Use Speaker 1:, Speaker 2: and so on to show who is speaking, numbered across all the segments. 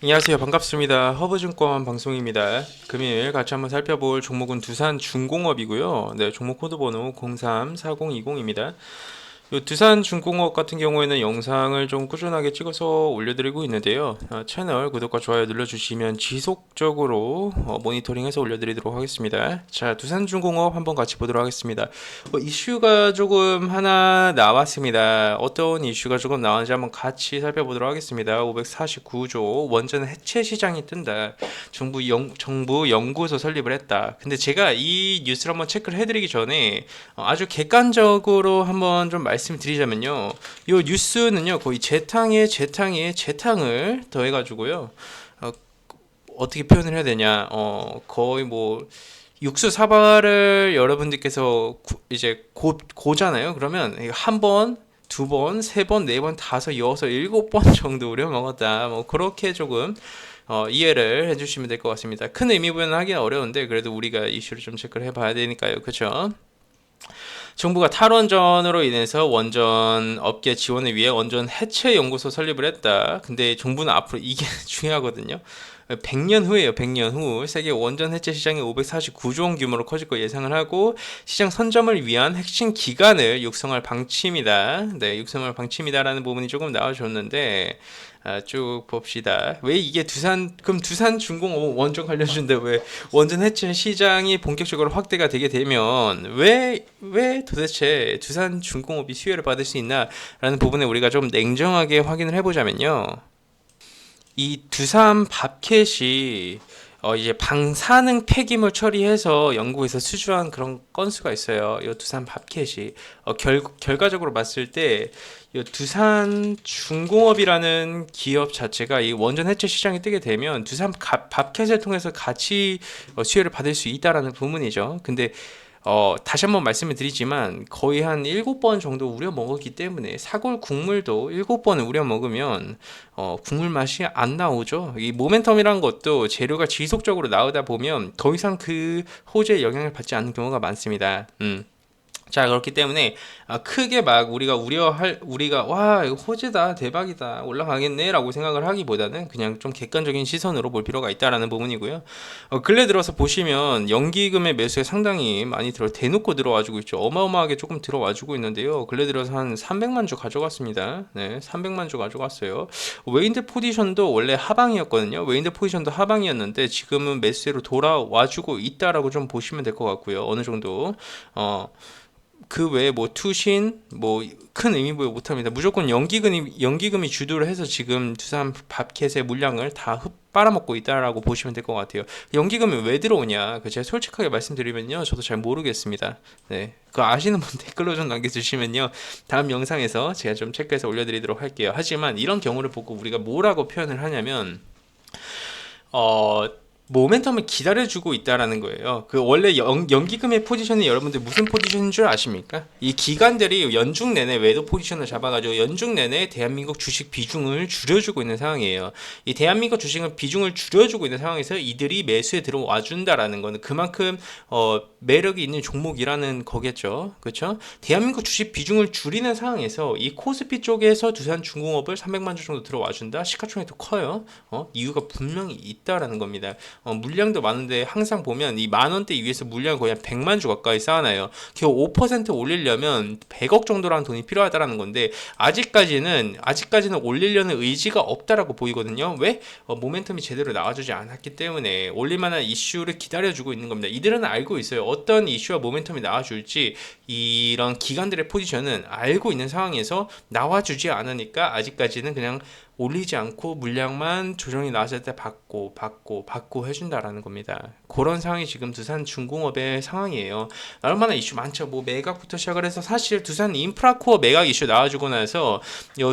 Speaker 1: 안녕하세요. 반갑습니다. 허브증권 방송입니다. 금일 같이 한번 살펴볼 종목은 두산중공업이고요. 네, 종목 코드 번호 034020입니다. 요 두산중공업 같은 경우에는 영상을 좀 꾸준하게 찍어서 올려드리고 있는데요. 채널 구독과 좋아요 눌러주시면 지속적으로 모니터링해서 올려드리도록 하겠습니다. 자, 두산중공업 한번 같이 보도록 하겠습니다. 이슈가 조금 하나 나왔습니다. 어떤 이슈가 조금 나왔는지 한번 같이 살펴보도록 하겠습니다. 549조 원전 해체 시장이 뜬다. 정부 연구소 설립을 했다. 근데 제가 이 뉴스를 한번 체크를 해드리기 전에 아주 객관적으로 한번 좀 말씀드리자면요. 이 뉴스는요, 거의 재탕을 더해가지고요. 어떻게 표현을 해야 되냐. 거의 뭐, 육수 사발을 여러분들께서 이제 고잖아요. 그러면 한 번, 두 번, 세 번, 네 번, 다섯, 여섯, 일곱 번 정도 우려 먹었다. 뭐 그렇게 조금 이해를 해주시면 될 것 같습니다. 큰 의미 부여는 하기는 어려운데 그래도 우리가 이슈를 좀 체크를 해봐야 되니까요. 그렇죠? 정부가 탈원전으로 인해서 원전 업계 지원을 위해 원전 해체 연구소 설립을 했다. 근데 정부는 앞으로 이게 중요하거든요. 100년 후에요. 100년 후 세계 원전 해체 시장이 549조 원 규모로 커질 거 예상을 하고 시장 선점을 위한 핵심 기관을 육성할 방침이다. 네, 육성할 방침이다라는 부분이 조금 나와줬는데 쭉 봅시다. 왜 이게 그럼 두산중공업 원전 관련주인데 왜 원전 해체 시장이 본격적으로 확대가 되게 되면 왜 도대체 두산중공업이 수혜를 받을 수 있나라는 부분에 우리가 좀 냉정하게 확인을 해보자면요. 이 두산 밥캣이 이제 방사능 폐기물 처리해서 영국에서 수주한 그런 건수가 있어요. 이 두산 밥캣이 결과적으로 봤을 때 이 두산 중공업이라는 기업 자체가 이 원전 해체 시장에 뜨게 되면 두산 밥캣을 통해서 같이 수혜를 받을 수 있다라는 부분이죠. 근데 다시 한번 말씀을 드리지만 거의 한 7번 정도 우려 먹었기 때문에 사골 국물도 7번 우려 먹으면 국물 맛이 안 나오죠. 이 모멘텀이란 것도 재료가 지속적으로 나오다 보면 더 이상 그 호재의 영향을 받지 않는 경우가 많습니다. 자, 그렇기 때문에 크게 막 우리가 와 이거 호재다 대박이다 올라가겠네라고 생각을 하기보다는 그냥 좀 객관적인 시선으로 볼 필요가 있다라는 부분이고요. 근래 들어서 보시면 연기금의 매수에 상당히 많이 대놓고 들어와주고 있죠. 어마어마하게 조금 들어와주고 있는데요. 근래 들어서 한 300만 주 가져갔습니다. 네, 300만 주 가져갔어요. 웨인드 포지션도 원래 하방이었거든요. 웨인드 포지션도 하방이었는데 지금은 매수세로 돌아와주고 있다라고 좀 보시면 될 것 같고요. 어느 정도 그 외에 뭐 투신 뭐 큰 의미 부여 못합니다. 무조건 연기금이 주도를 해서 지금 두산 밥캣의 물량을 다 빨아먹고 있다라고 보시면 될 것 같아요. 연기금이 왜 들어오냐? 제가 솔직하게 말씀드리면요, 저도 잘 모르겠습니다. 네, 그 아시는 분 댓글로 좀 남겨주시면요, 다음 영상에서 제가 좀 체크해서 올려드리도록 할게요. 하지만 이런 경우를 보고 우리가 뭐라고 표현을 하냐면 어, 모멘텀을 기다려주고 있다라는 거예요. 그 원래 연기금의 포지션이 여러분들 무슨 포지션인 줄 아십니까? 이 기관들이 연중 내내 외도 포지션을 잡아가지고 연중 내내 대한민국 주식 비중을 줄여주고 있는 상황이에요. 이 대한민국 주식은 비중을 줄여주고 있는 상황에서 이들이 매수에 들어와 준다라는 거는 그만큼 매력이 있는 종목이라는 거겠죠. 그렇죠? 대한민국 주식 비중을 줄이는 상황에서 이 코스피 쪽에서 두산중공업을 300만 주 정도 들어와 준다. 시가총액도 커요. 이유가 분명히 있다라는 겁니다. 물량도 많은데 항상 보면 이 만원대 위에서 물량 거의 한 100만 주 가까이 쌓아놔요. 겨우 5% 올리려면 100억 정도라는 돈이 필요하다라는 건데 아직까지는 올리려는 의지가 없다라고 보이거든요. 왜? 모멘텀이 제대로 나와주지 않았기 때문에 올릴만한 이슈를 기다려주고 있는 겁니다. 이들은 알고 있어요. 어떤 이슈와 모멘텀이 나와줄지 이런 기관들의 포지션은 알고 있는 상황에서 나와주지 않으니까 아직까지는 그냥 올리지 않고 물량만 조정이 나왔을 때 받고 해준다라는 겁니다. 그런 상황이 지금 두산중공업의 상황이에요. 얼마나 이슈 많죠. 뭐 매각부터 시작을 해서 사실 두산 인프라코어 매각 이슈 나와주고 나서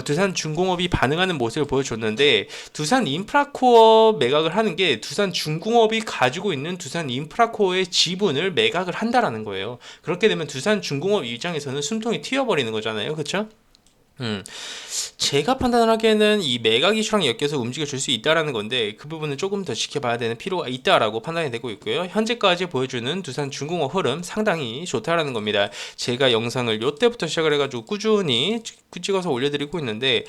Speaker 1: 두산중공업이 반응하는 모습을 보여줬는데 두산 인프라코어 매각을 하는 게 두산중공업이 가지고 있는 두산 인프라코어의 지분을 매각을 한다라는 거예요. 그렇게 되면 두산중공업 입장에서는 숨통이 튀어버리는 거잖아요. 그렇죠? 음, 제가 판단을 하기에는 이 매각 이슈랑 엮여서 움직여 줄 수 있다라는 건데 그 부분은 조금 더 지켜봐야 되는 필요가 있다라고 판단이 되고 있고요. 현재까지 보여주는 두산 중공업 흐름 상당히 좋다라는 겁니다. 제가 영상을 요때부터 시작을 해가지고 꾸준히 찍어서 올려드리고 있는데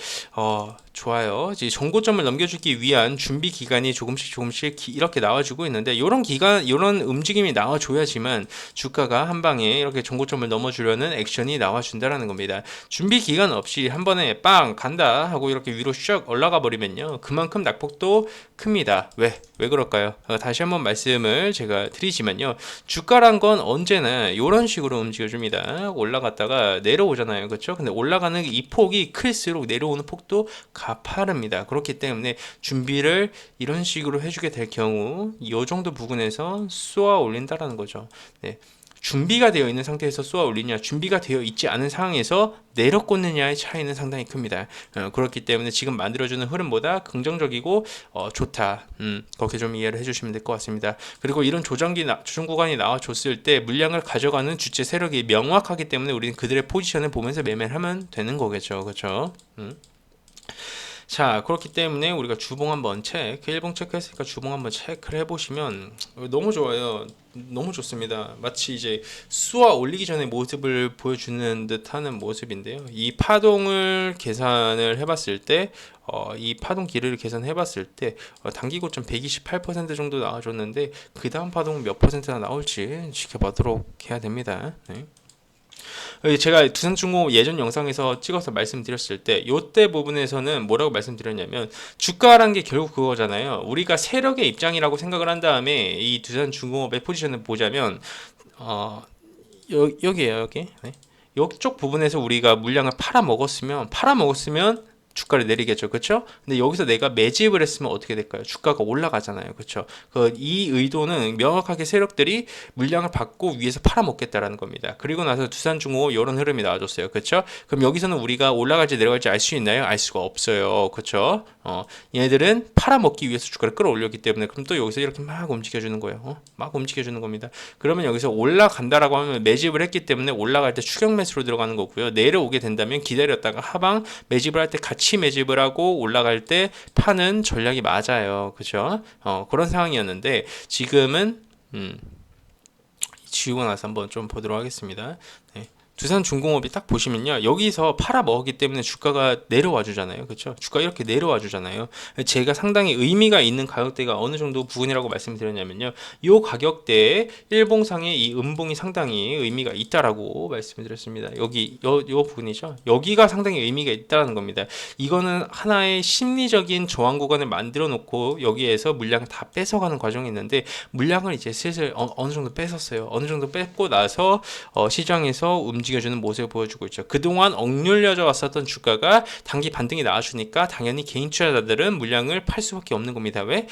Speaker 1: 좋아요. 이제 정고점을 넘겨주기 위한 준비 기간이 조금씩 이렇게 나와주고 있는데 이런 움직임이 나와줘야지만 주가가 한 방에 이렇게 정고점을 넘어주려는 액션이 나와준다라는 겁니다. 준비 기간 없이 한 번에 빵 간다 하고 이렇게 위로 슉 올라가 버리면요, 그만큼 낙폭도 큽니다. 왜 그럴까요? 다시 한번 말씀을 제가 드리지만요, 주가란 건 언제나 이런 식으로 움직여줍니다. 올라갔다가 내려오잖아요, 그렇죠? 근데 올라가는 이 폭이 클수록 내려오는 폭도 가파릅니다. 그렇기 때문에 준비를 이런 식으로 해주게 될 경우 이 정도 부분에서 쏘아 올린다라는 거죠. 네. 준비가 되어 있는 상태에서 쏘아 올리냐, 준비가 되어 있지 않은 상황에서 내려 꽂느냐의 차이는 상당히 큽니다. 그렇기 때문에 지금 만들어주는 흐름보다 긍정적이고 좋다. 그렇게 좀 이해를 해주시면 될 것 같습니다. 그리고 이런 조정 구간이 나와줬을 때 물량을 가져가는 주체 세력이 명확하기 때문에 우리는 그들의 포지션을 보면서 매매를 하면 되는 거겠죠. 그렇죠? 자, 그렇기 때문에 우리가 주봉 한번 일봉 체크했으니까 주봉 한번 체크를 해보시면 너무 좋아요. 너무 좋습니다. 마치 이제 쏘아 올리기 전에 모습을 보여주는 듯하는 모습인데요. 이 파동을 계산을 해봤을 때, 이 파동 길이를 계산해봤을 때 단기 고점 128% 정도 나와줬는데 그 다음 파동은 몇 퍼센트나 나올지 지켜보도록 해야 됩니다. 네. 제가 두산중공업 예전 영상에서 찍어서 말씀드렸을 때 요때 부분에서는 뭐라고 말씀드렸냐면, 주가라는 게 결국 그거잖아요. 우리가 세력의 입장이라고 생각을 한 다음에 이 두산중공업의 포지션을 보자면 여기에요, 여기. 네. 이쪽 부분에서 우리가 물량을 팔아먹었으면 주가를 내리겠죠, 그렇죠? 근데 여기서 내가 매집을 했으면 어떻게 될까요? 주가가 올라가잖아요, 그렇죠? 이 의도는 명확하게 세력들이 물량을 받고 위에서 팔아먹겠다라는 겁니다. 그리고 나서 두산중공업 이런 흐름이 나와줬어요, 그렇죠? 그럼 여기서는 우리가 올라갈지 내려갈지 알 수 있나요? 알 수가 없어요, 그렇죠? 얘네들은 팔아먹기 위해서 주가를 끌어올렸기 때문에 그럼 또 여기서 이렇게 막 움직여주는 거예요, 막 움직여주는 겁니다. 그러면 여기서 올라간다라고 하면 매집을 했기 때문에 올라갈 때 추격 매수로 들어가는 거고요. 내려오게 된다면 기다렸다가 하방 매집을 할 때 같이 매집을 하고 올라갈 때 파는 전략이 맞아요. 그죠? 그런 상황이었는데 지금은 지우고 나서 한번 좀 보도록 하겠습니다. 네. 두산중공업이 딱 보시면요, 여기서 팔아먹었기 때문에 주가가 내려와 주잖아요, 그렇죠? 주가 이렇게 내려와 주잖아요. 제가 상당히 의미가 있는 가격대가 어느 정도 부분이라고 말씀드렸냐면요, 이 가격대에 일봉상의 이 음봉이 상당히 의미가 있다라고 말씀드렸습니다. 요 부분이죠. 여기가 상당히 의미가 있다는 겁니다. 이거는 하나의 심리적인 저항 구간을 만들어 놓고 여기에서 물량을 다 뺏어가는 과정이 있는데, 물량을 이제 슬슬 어느 정도 뺏었어요. 어느 정도 뺏고 나서 시장에서 움직여주는 모습을 보여주고 있죠. 그동안 억눌려져 왔었던 주가가 단기 반등이 나와주니까 당연히 개인 투자자들은 물량을 팔 수밖에 없는 겁니다. 왜?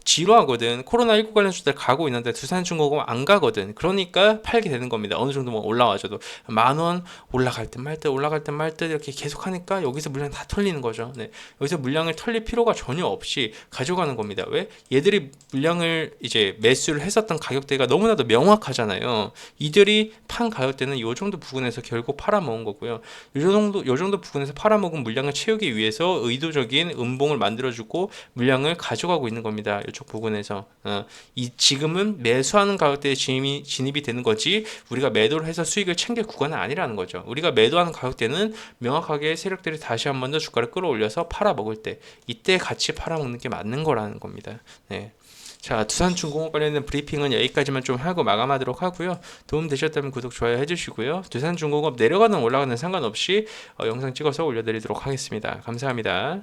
Speaker 1: 지루하거든. 코로나19 관련주들 가고 있는데 두산중공업 안 가거든. 그러니까 팔게 되는 겁니다. 어느 정도 올라와줘도 10,000원 올라갈 듯 말 듯 이렇게 계속 하니까 여기서 물량 다 털리는 거죠. 네. 여기서 물량을 털릴 필요가 전혀 없이 가져가는 겁니다. 왜? 얘들이 물량을 이제 매수를 했었던 가격대가 너무나도 명확하잖아요. 이들이 판 가격대는 요 정도 부분에서 결국 팔아먹은 거고요. 요 정도 부분에서 팔아먹은 물량을 채우기 위해서 의도적인 음봉을 만들어주고 물량을 가져가고 있는 겁니다. 이쪽 부분에서 지금은 매수하는 가격대에 진입이 되는 거지 우리가 매도를 해서 수익을 챙길 구간은 아니라는 거죠. 우리가 매도하는 가격대는 명확하게 세력들이 다시 한 번 더 주가를 끌어올려서 팔아먹을 때, 이때 같이 팔아먹는 게 맞는 거라는 겁니다. 네. 자, 두산중공업 관련된 브리핑은 여기까지만 좀 하고 마감하도록 하고요. 도움 되셨다면 구독, 좋아요 해주시고요. 두산중공업 내려가는 올라가는 상관없이 영상 찍어서 올려드리도록 하겠습니다. 감사합니다.